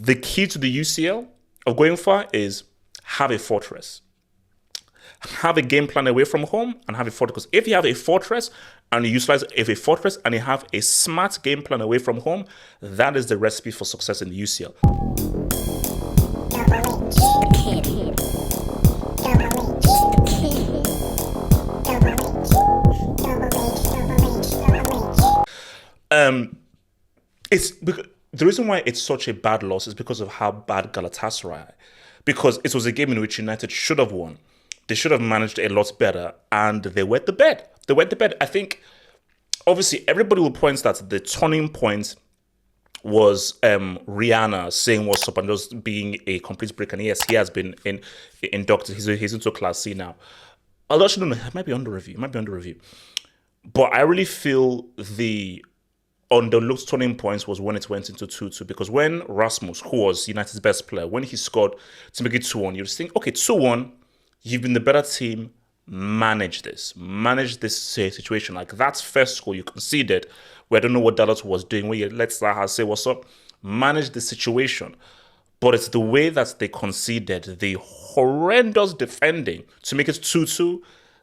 the key to the UCL of going far is have a fortress. Have a game plan away from home and have a fortress. Because if you have a fortress and you utilize a fortress and you have a smart game plan away from home, that is the recipe for success in the UCL. It's because the reason why it's such a bad loss is because of how bad Galatasaray are. Because it was a game in which United should have won. They should have managed a lot better, and they wet the bed. They wet the bed. I think, obviously, everybody will point that the turning point was Rihanna saying what's up and just being a complete break. And yes, he has been inducted. He's into Class C now. Although, I don't know, it might be under review. But I really feel the underlooked turning points was when it went into 2-2. Because when Rasmus, who was United's best player, when he scored to make it 2-1, you just think, okay, 2-1, you've been the better team, manage this situation. Like, that's first goal you conceded, where I don't know what Dallas was doing, where you let Zaha say, what's up? Manage the situation. But it's the way that they conceded, the horrendous defending to make it 2-2,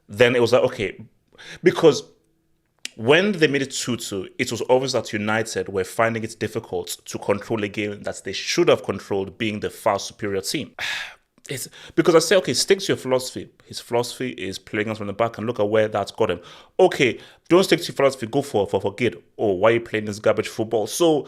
then it was like, okay, because when they made it 2-2, it was obvious that United were finding it difficult to control a game that they should have controlled, being the far superior team. It's because I say, okay, stick to your philosophy. His philosophy is playing us from the back, and look at where that's got him. Okay, don't stick to your philosophy. Go for good. Oh, why are you playing this garbage football? So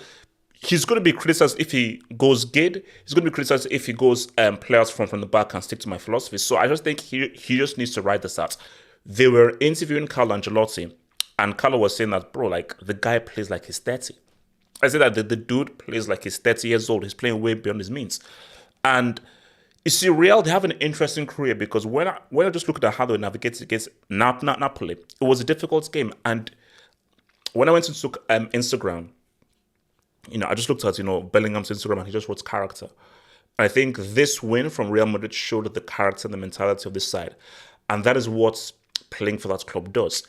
he's going to be criticized if he goes good. He's going to be criticized if he goes players from the back and stick to my philosophy. So I just think he just needs to write this out. They were interviewing Carlo Ancelotti, and Carlo was saying that, bro, like, the guy plays like he's 30. I said that the dude plays like he's 30 years old. He's playing way beyond his means. And you see, Real, they have an interesting career, because when I just look at how they navigated against Napoli, it was a difficult game. And when I went into Instagram, I just looked at, Bellingham's Instagram, and he just wrote character. And I think this win from Real Madrid showed the character and the mentality of this side. And that is what playing for that club does.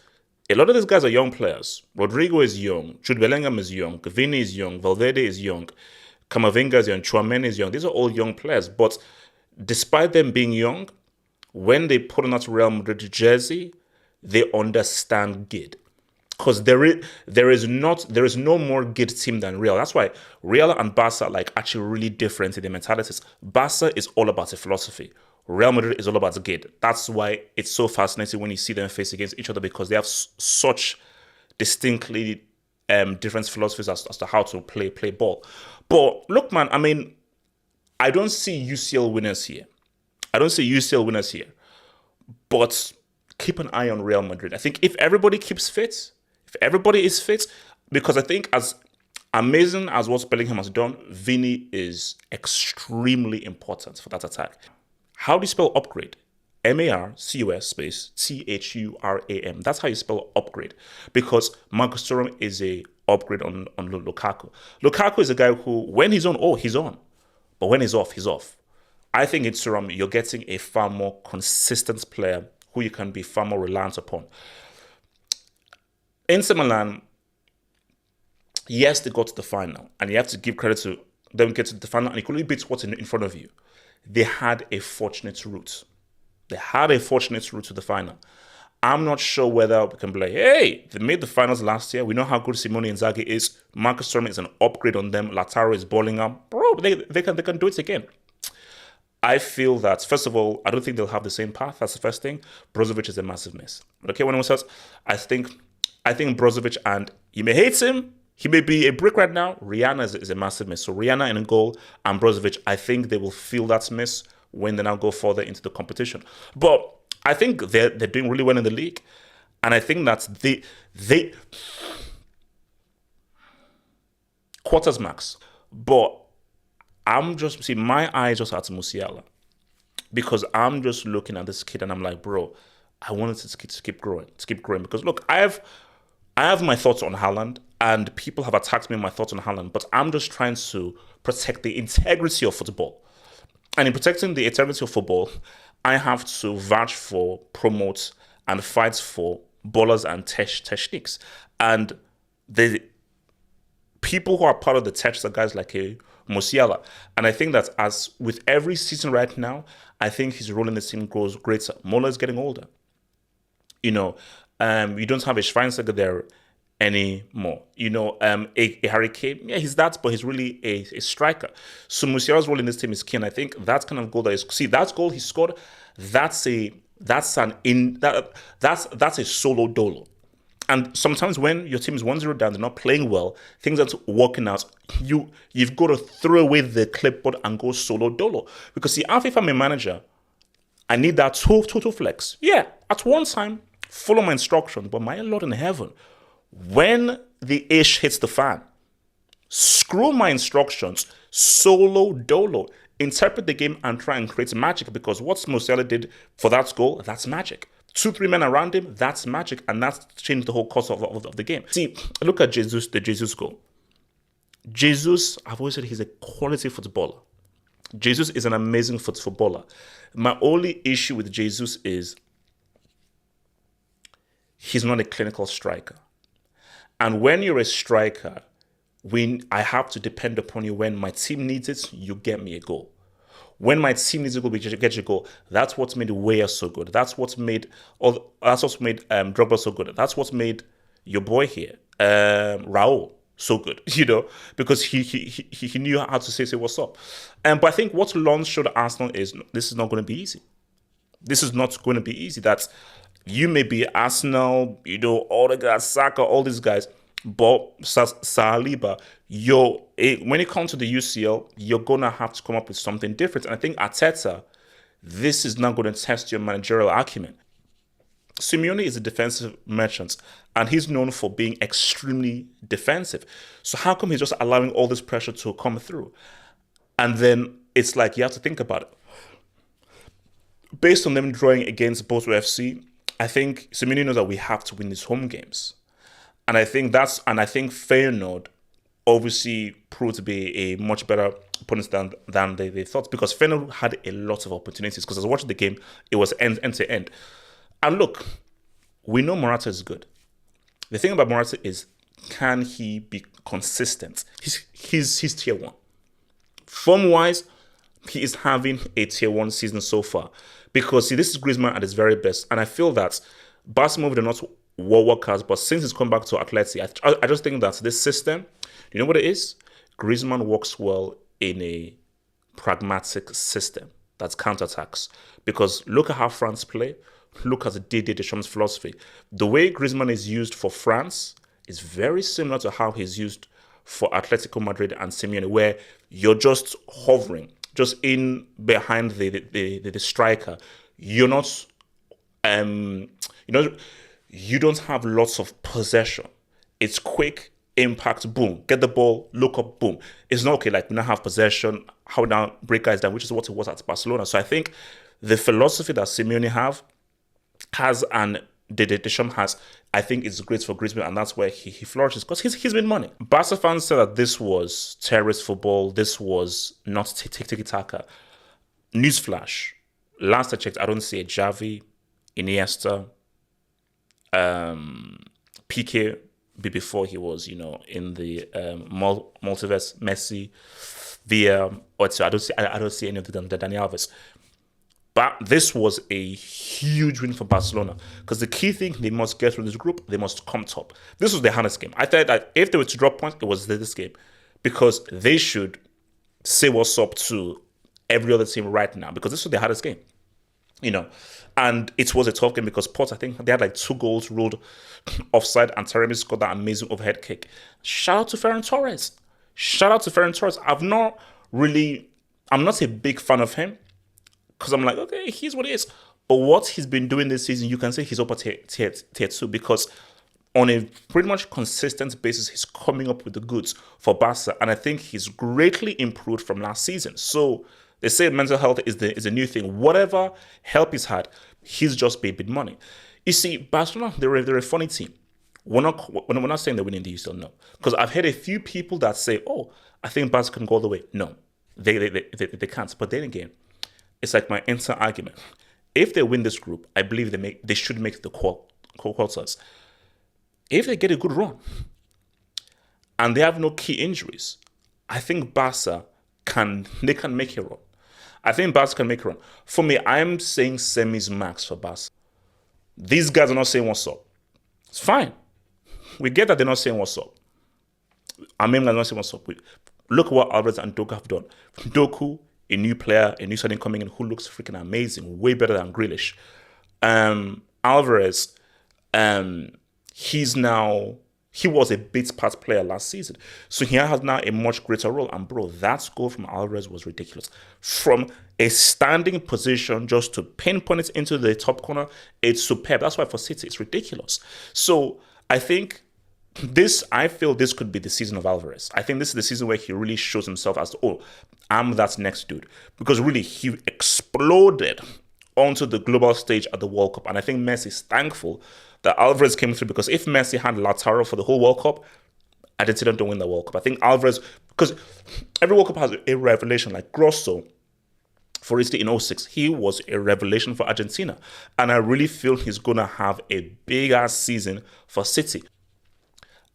A lot of these guys are young players. Rodrigo is young. Jude Bellingham is young. Vini is young. Valverde is young. Camavinga is young. Tchouaméni is young. These are all young players. But despite them being young, when they put on that Real Madrid jersey, they understand good. Because there is no more good team than Real. That's why Real and Barca are actually really different in their mentalities. Barca is all about a philosophy. Real Madrid is all about the good. That's why it's so fascinating when you see them face against each other, because they have such distinctly different philosophies as to how to play ball. But look, man, I don't see UCL winners here. But keep an eye on Real Madrid. I think if everybody is fit, because I think as amazing as what Bellingham has done, Vini is extremely important for that attack. How do you spell upgrade? MARCUS space THURAM. That's how you spell upgrade. Because Marcus Thuram is a upgrade on Lukaku. Lukaku is a guy who, when he's on, he's on. But when he's off, he's off. I think in Thuram, you're getting a far more consistent player who you can be far more reliant upon. Inter Milan, yes, they got to the final. And you have to give credit to them getting to the final. And you could only beat what's in front of you. They had a fortunate route. To the final. I'm not sure whether we can be like, hey, they made the finals last year. We know how good Simone Inzaghi is. Marcus Thuram is an upgrade on them. Lautaro is balling up. Bro, they can do it again. I feel that, first of all, I don't think they'll have the same path. That's the first thing. Brozovic is a massive miss. Okay, when it says, I think Brozovic, and you may hate him, he may be a brick right now. Rihanna is a massive miss. So Rihanna in a goal and Brozovic, I think they will feel that miss when they now go further into the competition. But I think they're doing really well in the league. And I think that they quarters max. But I'm just, see, my eyes just at Musiala. Because I'm just looking at this kid and I'm like, bro, I wanted to keep growing. Because look, I have my thoughts on Haaland, and people have attacked me on my thoughts on Haaland, but I'm just trying to protect the integrity of football. And in protecting the integrity of football, I have to vouch for, promote, and fight for ballers and techniques. And the people who are part of the tech are guys like Musiala. And I think that as with every season right now, I think his role in the team grows greater. Mola is getting older. You don't have a Schweinsteiger there anymore. A Harry Kane, yeah, he's that, but he's really a striker. So Musiala's role in this team is key, and I think that kind of goal that goal he scored, that's a solo dolo. And sometimes when your team is 1-0 down, they're not playing well, things aren't working out, you've got to throw away the clipboard and go solo dolo. Because see, if I'm a manager, I need that total flex. Yeah, at one time, follow my instructions, but my Lord in heaven, when the ish hits the fan, screw my instructions, solo dolo, interpret the game and try and create magic, because what Musiala did for that goal, that's magic. 2-3 men around him, that's magic, and that's changed the whole course of the game. See, look at the Jesus goal. Jesus, I've always said he's a quality footballer. Jesus is an amazing footballer. My only issue with Jesus is he's not a clinical striker. And when you're a striker, I have to depend upon you. When my team needs it, you get me a goal. When my team needs a goal, we get you a goal. That's what made Weah so good. That's what made Drogba so good. That's what made your boy here, Raul, so good. Because he knew how to say what's up. But I think what Lons showed Arsenal is this is not going to be easy. This is not going to be easy. That you may be Arsenal, all the guys, Saka, all these guys, but Saliba, when it comes to the UCL, you're going to have to come up with something different. And I think Arteta, this is not going to test your managerial acumen. Simeone is a defensive merchant, and he's known for being extremely defensive. So how come he's just allowing all this pressure to come through? And then it's like you have to think about it. Based on them drawing against Porto FC, I think Simeone knows that we have to win these home games. And I think Feyenoord obviously proved to be a much better opponent than they thought, because Feyenoord had a lot of opportunities. Because I was watching the game, it was end to end. And look, we know Morata is good. The thing about Morata is, can he be consistent? He's tier 1. Form-wise, he is having a tier 1 season so far. Because, see, this is Griezmann at his very best. And I feel that Barcelona are not war workers, but since he's come back to Atleti, I just think that this system, you know what it is? Griezmann works well in a pragmatic system that's counterattacks. Because look at how France play. Look at the Didier Deschamps' philosophy. The way Griezmann is used for France is very similar to how he's used for Atletico Madrid and Simeone, where you're just hovering, just in behind the striker. You're not, you don't have lots of possession. It's quick, impact, boom. Get the ball, look up, boom. It's not okay, like we now have possession, how now break guys down, which is what it was at Barcelona. So I think the philosophy that Simeone has and Deschamps has, I think it's great for Griezmann, and that's where he flourishes, because he's been money. Barca fans said that this was terrorist football, this was not tiki-taka. Newsflash, last I checked, I don't see a Xavi, Iniesta, Piqué before he was, in the multiverse, Messi, Villa, I don't see any of them, Dani Alves. But this was a huge win for Barcelona, because the key thing, they must get through this group, they must come top. This was the hardest game. I thought that if they were to drop points, it was this game, because they should say what's up to every other team right now, because this was the hardest game. And it was a tough game because Port, I think they had like 2 goals ruled offside, and Taremi scored that amazing overhead kick. Shout out to Ferran Torres. I'm not a big fan of him, because I'm like, okay, here's what it is. But what he's been doing this season, you can say he's upper tier 2, because on a pretty much consistent basis, he's coming up with the goods for Barca. And I think he's greatly improved from last season. So they say mental health is a new thing. Whatever help he's had, he's just paid big money. You see, Barcelona, they're a funny team. We're not saying they're winning the UCL, no. Because I've heard a few people that say, oh, I think Barca can go all the way. No, they can't. But then again, it's like my Inter argument. If they win this group, I believe they should make the quarters. If they get a good run and they have no key injuries, I think Barca can make a run. I think Barca can make a run. For me, I'm saying semis max for Barca. These guys are not saying what's up. It's fine. We get that they're not saying what's up. I mean, they're not saying what's up. Look at what Alvarez and Doku have done. Doku, a new player, a new signing coming in who looks freaking amazing, way better than Grealish. Alvarez, he was a bit part player last season. So he has now a much greater role. And bro, that goal from Alvarez was ridiculous. From a standing position just to pinpoint it into the top corner, it's superb. That's why for City, it's ridiculous. So I feel this could be the season of Alvarez. I think this is the season where he really shows himself as, I'm that next dude. Because really, he exploded onto the global stage at the World Cup. And I think Messi is thankful that Alvarez came through, because if Messi had Lautaro for the whole World Cup, Argentina don't win the World Cup. I think Alvarez, because every World Cup has a revelation, like Grosso, for instance, in 2006, he was a revelation for Argentina. And I really feel he's going to have a big-ass season for City.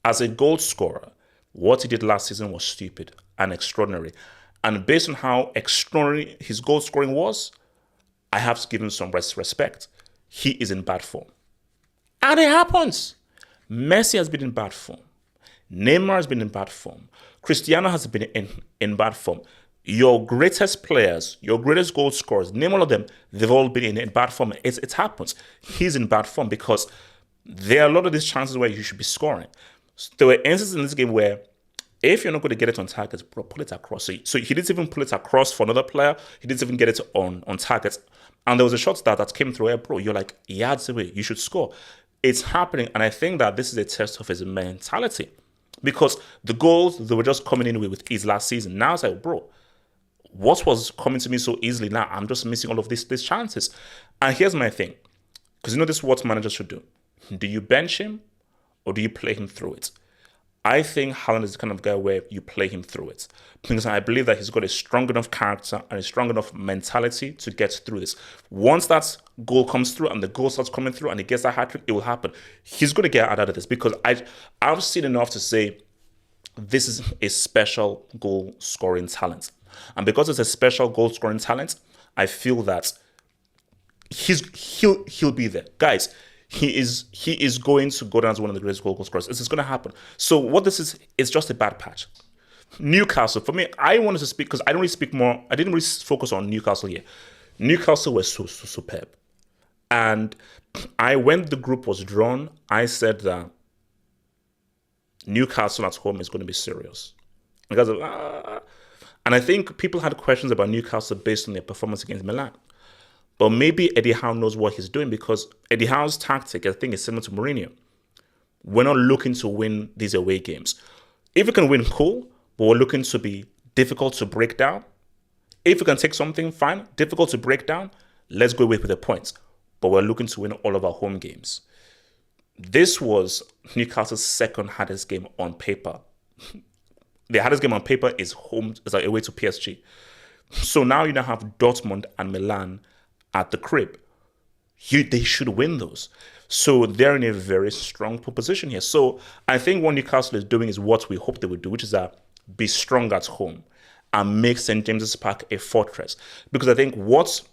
As a goal scorer, what he did last season was stupid and extraordinary. And based on how extraordinary his goal scoring was, I have to give him some respect. He is in bad form. And it happens. Messi has been in bad form. Neymar has been in bad form. Cristiano has been in bad form. Your greatest players, your greatest goal scorers, name all of them, they've all been in bad form. It happens. He's in bad form because there are a lot of these chances where you should be scoring. So there were instances in this game where if you're not going to get it on targets, bro, pull it across. So he didn't even pull it across for another player. He didn't even get it on targets. And there was a shot that came through here, bro. You're like, yards away. You should score. It's happening. And I think that this is a test of his mentality. Because the goals, they were just coming in with ease last season. Now it's like, bro, what was coming to me so easily now? I'm just missing all of these chances. And here's my thing. Because this is what managers should do. Do you bench him or do you play him through it? I think Haaland is the kind of guy where you play him through it. Because I believe that he's got a strong enough character and a strong enough mentality to get through this. Once that goal comes through and the goal starts coming through and he gets that hat-trick, it will happen. He's going to get out of this because I've seen enough to say this is a special goal-scoring talent. And because it's a special goal-scoring talent, I feel that he'll be there. Guys, he is going to go down as one of the greatest goal scorers. This is going to happen. So what this is, it's just a bad patch. Newcastle, for me, I wanted to speak because I didn't really focus on Newcastle here. Newcastle was so superb. And when the group was drawn, I said that Newcastle at home is going to be serious. Because and I think people had questions about Newcastle based on their performance against Milan. But maybe Eddie Howe knows what he's doing because Eddie Howe's tactic, I think, is similar to Mourinho. We're not looking to win these away games. If we can win, cool, but we're looking to be difficult to break down. If we can take something, fine. Difficult to break down, let's go away with the points. But we're looking to win all of our home games. This was Newcastle's second hardest game on paper. The hardest game on paper is away to PSG. So now you now have Dortmund and Milan at the crib. They should win those. So they're in a very strong position here. So I think what Newcastle is doing is what we hope they would do, which is be strong at home and make St. James's Park a fortress. Because I think what's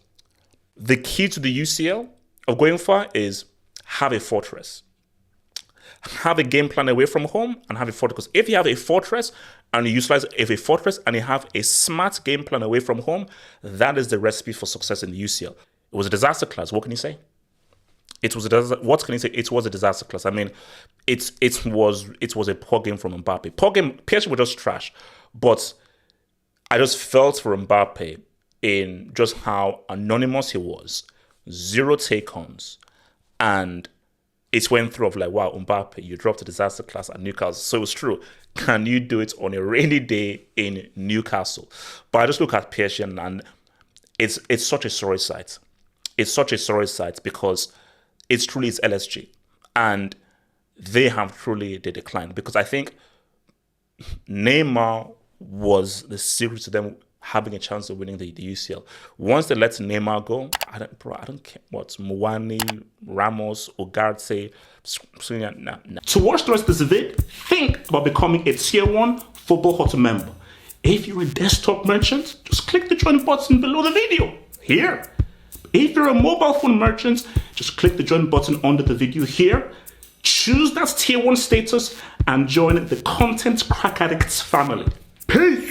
the key to the UCL of going far is have a fortress. Have a game plan away from home and have a fortress. Because if you have a fortress and you utilize a fortress and you have a smart game plan away from home, that is the recipe for success in the UCL. It was a disaster class. What can you say? What can you say? It was a disaster class. I mean, it was a poor game from Mbappe. Poor game. PSG were just trash, but I just felt for Mbappe in just how anonymous he was, zero take-ons, and it went through of like, wow, Mbappe, you dropped a disaster class at Newcastle. So it's true. Can you do it on a rainy day in Newcastle? But I just look at PSG and it's such a sorry sight. It's such a sorry sight because it's truly its LSG. And they have truly declined. Because I think Neymar was the secret to them having a chance of winning the UCL. Once they let Neymar go, I don't care what Muani, Ramos, Ugarte, nah. To watch the rest of this vid, think about becoming a Tier 1 Football Hut member. If you're a desktop merchant, just click the join button below the video here. If you're a mobile phone merchant, just click the join button under the video here. Choose that tier 1 status and join the Content Crack Addicts family. Peace!